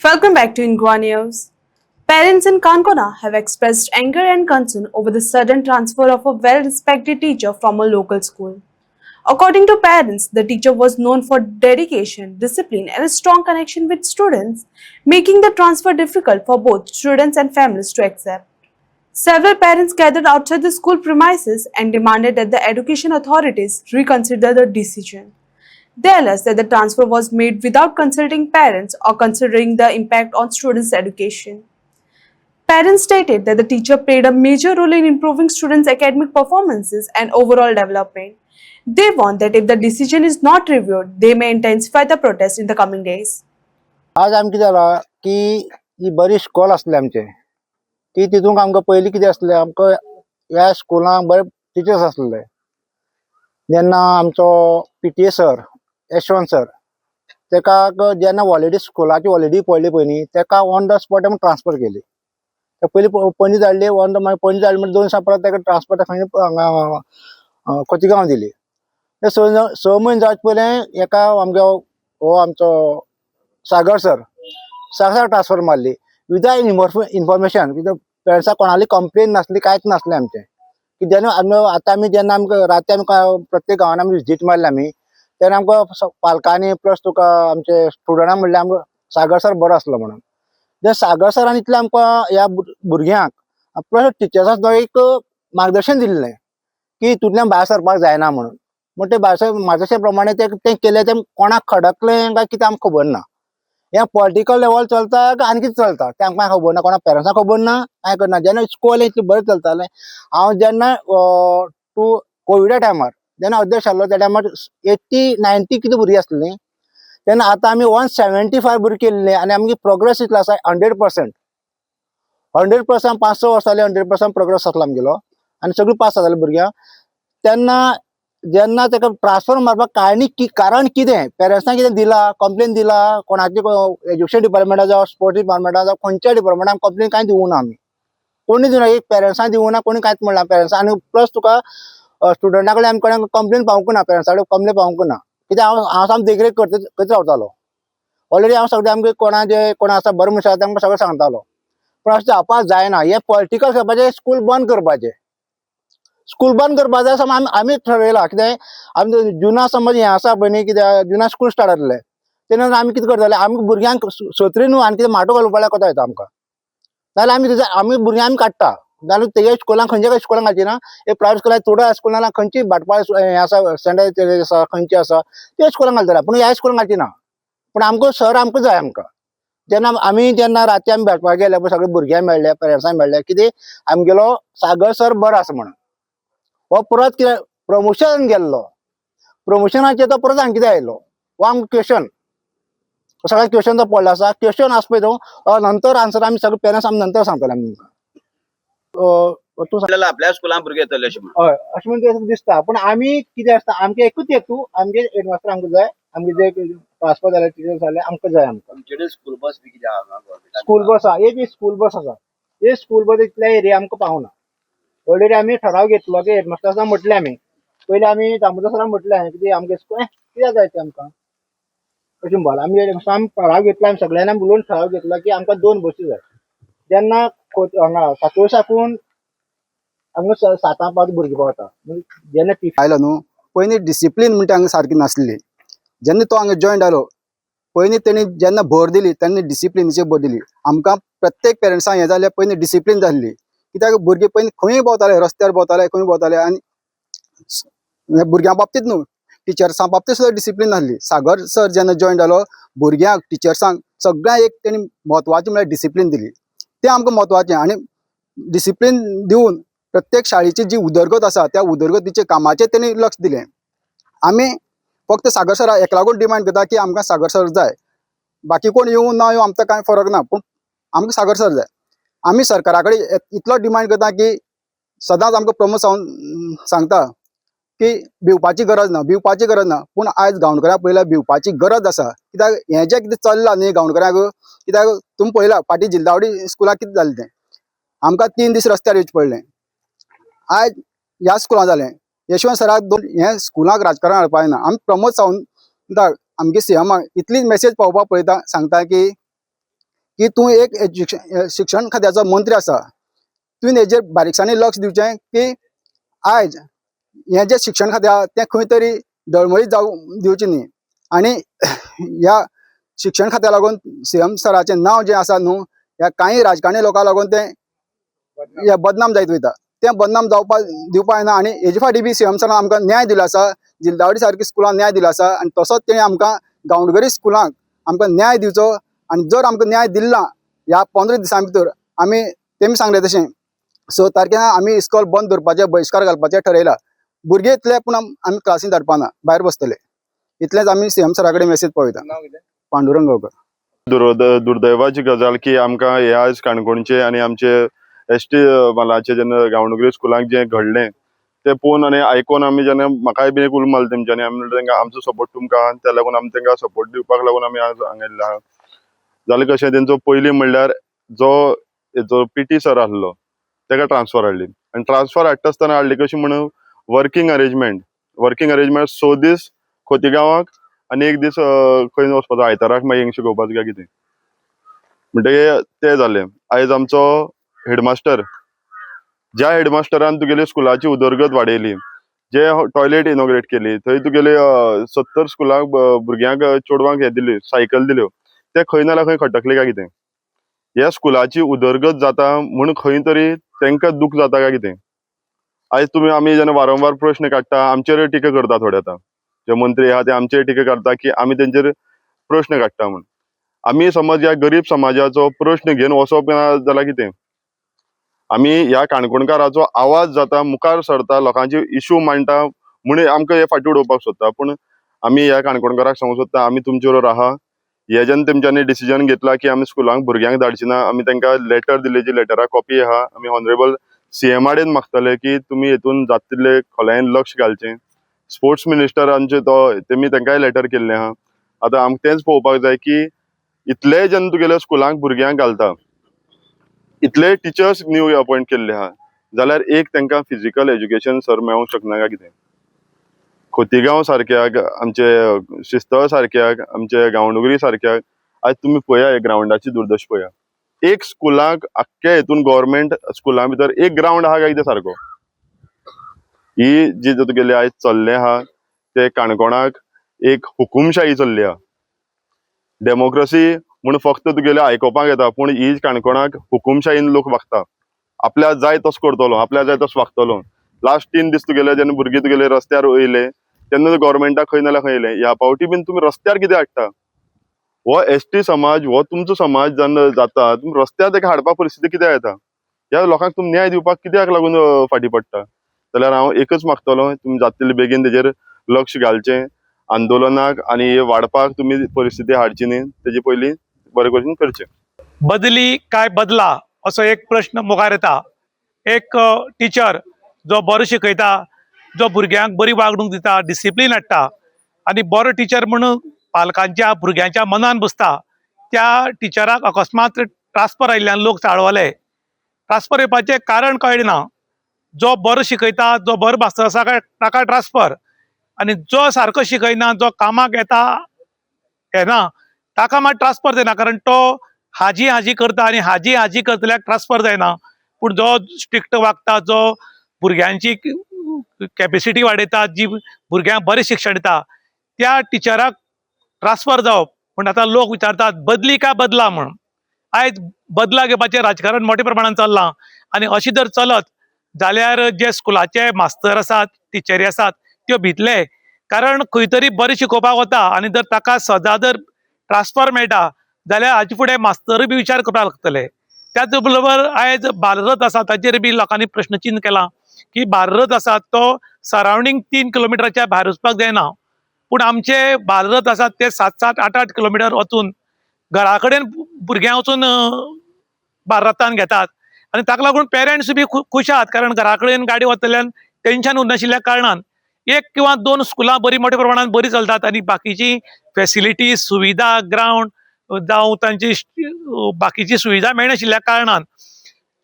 Welcome back to Ingwa News. Parents in Kankona have expressed anger and concern over the sudden transfer of a well-respected teacher from a local school. According to parents, the teacher was known for dedication, discipline, and a strong connection with students, making the transfer difficult for both students and families to accept. Several parents gathered outside the school premises and demanded that the education authorities reconsider the decision. They alleged that the transfer was made without consulting parents or considering the impact on students' education. Parents stated that the teacher played a major role in improving students' academic performances and overall development. They warned that if the decision is not reviewed, they may intensify the protest in the coming days. आज आमचे जाला की ही बरी school आसले आमचे की तितूंक आमकां पयलीं कितें आसलें आमकां ह्या स्कुलांक बरे टिचर्स आसले जेन्ना आमचो PTA सर यशवंत सर तेका जेन्ना हॉलिडे स्कुलाची हॉलिडे पडली पळय न्ही तेका ऑन द स्पॉट आमी ट्रान्सफर केली ते पयलीं पणजी धाडली ऑन द मागीर पणजी धाडली म्हणजे 2 दिसां परत तेका ट्रान्सफर हांगा खोतीगांव दिली ते स म्हयने जावचे पयलें एका आमगे हो आमचो सागर सर ट्रान्सफर मारली विदाउट इन्फॉर्मेशन पेरेंट्साक कोणाली कंप्लेन नासली कांयच नासलें आमचें की जेन्ना आमी जेन्ना आमकां राती आमी प्रत्येक गांवांनी आमी विजीट मारली आमी तेन्ना आमकां पालकांनी प्लस तुका आमचे स्टुडंटांक म्हणलें आमकां सागर सर बरो आसलो म्हणून जेन्ना सागर सरान इतलें आमकां ह्या भुरग्यांक प्लस टिचर्साक एक मार्गदर्शन दिल्लें की हितूंतल्यान भायर सरपाक जायना म्हणून म्हण ते भायर मार्गदर्शना प्रमाणे तें केलें तें कोणाक खडकलें काय कितें आमकां खबर ना हे पॉलिटिकल लेवल चलता काय आनी कितें चलता तें आमकां खबर ना कोणा पेरंट्सांक खबर ना कांय करना जेन्ना स्कूल इतलें बरें चलतालें हांव जेन्ना कोविडा टायमार जेन्ना अध्यक्ष आसलो त्या टायमार 80-90 कितें भुरगीं आसलीं तेन्ना आतां आमी 175 भुरगीं केल्लीं आनी आमची प्रोग्रेस इतलो आसा 100% 100% 5-6 वर्सां जालीं 100% प्रोग्रेस आसलो आमगेलो आनी सगळीं पास जातालीं भुरग्यां तेन्ना जेन्ना तेका ट्रान्सफर मारपाक कारण कितें पेरंट्सांक कितें दिला कंप्लेन दिला कोणाची एज्युकेशन डिपार्टमेंटा जावं स्पोर्ट्स डिपार्टमेंटा जावं खंयच्या डिपार्टमेंटान कंप्लेन कांय दिवूं ना आमी कोणी दिवना एक पेरंट्सांक दिवूं ना कोणी कांयच म्हणना पेरंट्सां आनी प्लस तुका स्टुडंटा कडेन आमी कोणाक कंप्लेन पावूंक ना पेरंट्सा कडेन कंप्लेन पावूंक ना कित्याक हांव सामको देखरेख करत रावतालो ऑलरेडी हांव सगळें आमगे कोण आसा बरो मनीस आसा तांकां सगळें सांगतालो पूण अशें जावपाक जायना हे पॉलिटिकल करपाचें स्कूल बंद करपाचें स्कूल बंद करपाक जाय समज आमी ठरयलां कितें आमी जुना समज हें आसा पळय न्ही कितें जुना स्कूल स्टार्ट जातलें तेन्ना आमी कितें करताले आमी भुरग्यांक सत्री न्हू आनी कितें माटो घालपाक कोता येता आमकां नाजाल्यार आमी भुरग्यांक आमी काडटा जाल्यार तेगे स्कुलान खंयच्या स्कुलान घालची ना एक प्रायवेट स्कुलान थोड्या स्कुलान खंयची भाटपाळ हें आसा स्टँडर्ड आसा खंयची आसा त्या स्कुलान घालतले पूण ह्या स्कुलान घालची ना पूण आमकां सर आमकां जाय आमकां जेन्ना राती आमी भाटपाळ गेले पळय सगळे भुरग्यांक मेळ्ळे पेरंट्सांक मेळ्ळे कितें आमगेलो सागर सर बरो आसा म्हणून हो परत कितें प्रमोशन गेल्लो प्रमोशनाचेर तो परत हांगा कितें आयलो हो आमकां क्वेश्चन सगळ्या क्वेश्चन तो पडलो आसा क्वेश्चन आसा पळय तो नंतर आन्सर आमी सगळे पेरंट्स आमी नंतर सांगतले आमी तुमकां आपल्याला आपल्या स्कुलान भुरगे येतले अशें म्हणून हय अशें म्हणून दिसता पूण आमी कितें आसता आमचे एकूच हेतू आमगे हेडमास्टर आमकां जाय आमगे जे ट्रान्सफर जाले टिचर्स जाले आमकां जाय आमकां आमचे स्कूल बस बी कितें आहा स्कूल बस आहा एक स्कूल बस आसा एक स्कूल बस इतल्या एरिया आमकां पावना ऑलरेडी आमी ठराव घेतलो की हेडमास्टरांक म्हटलें आमी पयलीं आमी दामोदर सराक म्हटलें कितें आमगे स्कूल कित्याक जाय तें आमकां अशें म्हणपाक आमी हेडमास्टरांक ठराव घेतलो आमी सगळ्यांनी उलोवन ठराव घेतलो की आमकां 2 बसी जाय जेन्ना हांगा सातोळे साकून आमकां 7:05 भुरगीं पावता जेन्ना आयलो न्हू पयलीं डिसिप्लीन म्हणटा हांगा सारकी नासली जेन्ना तो हांगा जॉयन जालो पयलीं तेणी जेन्ना भर दिली तेन्ना डिसिप्लिनाचेर भर दिली आमकां प्रत्येक पेरंट्सांक हें जालें पयलीं डिसिप्लीन जाल्ली कित्याक भुरगे पयलीं खंय भोंवताले रस्त्यार भोंवताले खंय भोंवताले आनी भुरग्यां बाबतींत न्हू टिचर्सां बाबतींत सुद्दां डिसिप्लीन नासली सागर सर जेन्ना जॉयन जालो भुरग्यांक टिचर्सांक सगळ्यांक एक तेणी म्हत्वाचें म्हळ्यार डिसिप्लीन दिली तें आमकां म्हत्वाचें आनी डिसिप्लीन दिवन प्रत्येक शाळेची जी उदरगत आसा त्या उदरगतीच्या कामाचेर तेणी लक्ष दिलें आमी फक्त सागर सरा हेका लागून डिमांड करता की आमकां सागर सर जाय बाकी कोण येवं ना येवं आमकां कांय फरक ना पूण आमकां सागर सर जाय आमी सरकारा कडेन इतलो डिमांड करता की सदांच आमकां प्रमोद सावंत सांगता की भिवपाची गरज ना पूण आयज गांवडकारांक पळयल्यार भिवपाची गरज आसा कित्याक हें जें कितें चल्लां न्ही गांवडकारांक कित्याक तुमी पळयलां फाटीं जिल्लावडी स्कुलाक कितें जालें तें आमकां 3 दीस रस्त्यार येवचें पडलें आयज ह्या स्कुलान जालें यशवंत सराक हें स्कुलाक राजकारण हाडपाक ना आमी प्रमोद सावंताक आमगे सीएमाक इतलीच मेसेज पावोवपाक पळयता सांगता की की तूं एक शिक्षण खात्याचो मंत्री आसा, तुवें हेजेर बारीकसाणी लक्ष दिवचें की आयज हें जें शिक्षण खातें आहा तें खंय तरी डळमळीत जावंक दिवचें न्ही. आनी ह्या शिक्षण खात्या लागून CM सराचें नांव जें आसा न्हू, ह्या कांय राजकारणी लोकां लागून तें हे बदनाम जायत वयता. तें बदनाम दिवपा जायना. आनी हेजे फाटीं बी CM सरान आमकां न्याय दिलो आसा, जिल्लावाडी सारकी स्कुलां न्याय दिलो आसा. आनी तसोच तेणें आमकां गांवडोंगरी स्कुलांक आमकां न्याय दिवचो. आनी जर आमकां न्याय दिलो ना ह्या 15 दिसां भितर, आमी तेमी सांगले तशें 6 तारखेर आमी इस्कॉल बंद दवरपाचें, बहिश्कार घालपाचें ठरयलां. भुरगे इतले पूण आमी क्लासीन धाडपाना, भायर बसतले. इतलेंच आमी CM सरा कडेन मेसेज पावयता. पांडुरंग गांवकर. दुर्दैवाची गजाल की आमकां हे आज काणकोणचे आनी आमचे ST मालाचे जेन्ना गांवडोंगरी स्कुलांक जें घडलें तें पळोवन आनी आयकून आमी जेन्ना म्हाकाय बी एक उलो मारलो तेंच्यांनी, आमी म्हणलें तेंकां आमचो सपोर्ट तुमकां आहा, त्या लागून आमी तेंकां सपोर्ट दिवपाक लागून आमी आज हांगा येयल्ले आहा. जालें कशें, तेंचो पयलीं म्हणल्यार जो PT सर आसलो तेका ट्रान्सफर हाडली. आनी ट्रान्सफर हाडटा आसतना हाडली कशी म्हणून वर्किंग अरेंजमेंट 6 दीस खोतीगांवाक आनी 1 दीस खंय वचपाचो, आयताराक मागीर हिंग शिकोवपाचो काय कितें म्हणटकीर तें जालें. आयज आमचो हेडमास्टर, ज्या हेडमास्टरान तुगेले स्कुलाची उदरगत वाडयली, जे टॉयलेट इनॉग्रेट केली, थंय तुगेले 70 स्कुलांक भुरग्यांक चेडवांक हे दिली, सायकल दिल्यो, ते खंय नाल्यार खंय खटकले काय कितें. ह्या स्कुलाची उदरगत जाता म्हूण खंय तरी तेंकां दूख जाता काय कितें. आयज आमी जेन्ना वारंवार प्रश्न काडटा, आमचेर टिका करता थोडे आतां जे मंत्री आहा ते आमचेर टिका काडटा की आमी तेंचेर प्रश्न काडटा म्हूण. आमी समज ह्या गरीब समाजाचो प्रश्न घेवन वचप ना जाल्यार कितें. आमी ह्या काणकोणकाराचो आवाज जाता, मुखार सरता, लोकांचे इश्यू मांडटा म्हूण आमकां हे फाटीं उडोवपाक सोदता. पूण आमी ह्या काणकोणकाराक सांगूंक सोदता, आमी तुमचे बरोबर आहा. हे जेन्ना तेंच्यांनी डिसिजन घेतला की आमी स्कुलांक भुरग्यांक धाडची ना, आमी तेंकां लेटर दिलें, जी लेटराक कॉपी आहा, आमी ऑनरेबल CM कडेन मागतले की तुमी हेतून जाता तितले खोलायेन लक्ष घालचें. स्पोर्ट्स मिनिस्टरांचे तेमी तेंकाय लेटर केल्लें आहा. आतां आमकां तेंच पळोवपाक जाय की इतले जेन्ना तुगेल्या स्कुलांक भुरग्यांक घालता, इतले टिचर्स न्यू अपॉइंट केल्ले आहा, जाल्यार एक तेंकां फिजिकल एज्युकेशन सर मेळोंक शकना काय कितें. खोतीगांव सारक्याक, आमचे शिस्तळ सारक्याक, आमचे गांवडोंगरी सारक्याक आज तुमी पळया हे ग्रावंडाची दुर्दशा पळया. एक स्कुलांक आख्ख्या हेतून गव्हर्मेंट स्कुलां भितर एक ग्रावंड आहा काय कितें सारको. ही जी तुगेले आयज चल्लें आहा ते काणकोणाक एक हुकुमशाही चल्ली आहा. डेमोक्रेसी म्हूण फक्त तुगेले आयकोपाक येता, पूण ही काणकोणाक हुकुमशाहीन लोक वागता. आपल्या जाय तसो करतलो, आपल्या जाय तसो वागतलो. लास्ट 3 दीस तुगेले जेन्ना भुरगे तुगेले रस्त्यार येयले तेन्ना गव्हर्मेंटाक खंय नाल्यार खंय येयले. ह्या पावटी बीन तुमी रस्त्यार कितें हाडटा. हो ST समाज, हो तुमचो समाज जेन्ना जाता, तुमी रस्त्यार तेका हाडपाक परिस्थिती कित्याक येता. ह्या लोकांक तुमी न्याय दिवपाक कित्याक लागून फाटीं पडटा. जाल्यार हांव एकच मागतलो, तुमी जाता तितले बेगीन तेजेर लक्ष घालचें. आंदोलनाक आनी हे वाडपाक तुमी परिस्थिती हाडची न्ही, तेजे पयलीं बरे भशेन करचें. बदली काय बदला असो एक प्रश्न मुखार येता. एक टिचर जो बरो शिकयता, जो भुरग्यांक बरी वागणूक दिता, डिसिप्लीन हाडटा आनी बरो टिचर म्हणून पालकांच्या भुरग्यांच्या मनान बसता, त्या टिचराक अकस्मात ट्रान्सफर आयिल्ल्यान लोक चाळवले. ट्रान्सफर येवपाचें कारण कळ्ळें ना. जो बरो शिकयता, जो बरो मास्तर आसा ताका ट्रान्सफर, आनी जो सारको शिकयना, जो कामाक येता येना ताका मात ट्रान्सफर जायना. कारण तो हाजी करता आनी हाजी करतल्याक ट्रान्सफर जायना. पूण जो स्ट्रिक्ट वागता, जो भुरग्यांची कॅपेसिटी वाडयता, जी भुरग्यांक बरें शिक्षण दिता, त्या टिचराक ट्रान्सफर जावप. पूण आतां लोक विचारतात बदली काय बदला म्हण. आयज बदला घेवपाचें राजकारण मोठ्या प्रमाणात चल्लां. आनी अशें जर चलत जाल्यार जे स्कुलाचे मास्तर आसात, टिचरी आसात, त्यो भितले. कारण खंय तरी बरें शिकोवपाक वता आनी जर ताका सदां जर ट्रान्सफर मेळटा जाल्यार हाजे फुडें मास्तर बी विचार करपाक लागतले. त्याच बरोबर आयज बालरथ आसा ताचेर बी लोकांनी प्रश्नचिन्ह केलां की बालरथ आसा तो सरावंडींग 3 किलोमिटराच्या भायर वचपाक जायना. पूण आमचे बालरथ आसात ते 7-7, 8-8 किलोमिटर वचून घरा कडेन भुरग्यां वचून बालरथान घेतात. आनी ताका लागून पेरंट्स बी खूश आहात. कारण घरा कडेन गाडी वतल्यान टेन्शन उरनाशिल्ल्या कारणान 1 किंवा 2 स्कुलां बरी मोठ्या प्रमाणात बरी चलतात आनी बाकीची फॅसिलिटी, सुविधा, ग्रावंड जावं तांची बाकीची सुविधा मेळनाशिल्ल्या कारणान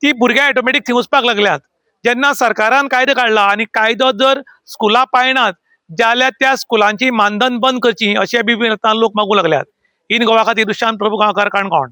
ती भुरग्यां ऑटोमॅटीक थंय वचपाक लागल्यात. जेन्ना सरकारान कायदो काडला आनी कायदो जर स्कुलां पाळनात जाल्यार त्या स्कुलांची मानधन बंद करची अशें बी लोक मागूं लागल्यात. इन गोवा खातीर दुशांत प्रभू गांवकार, काणकोण.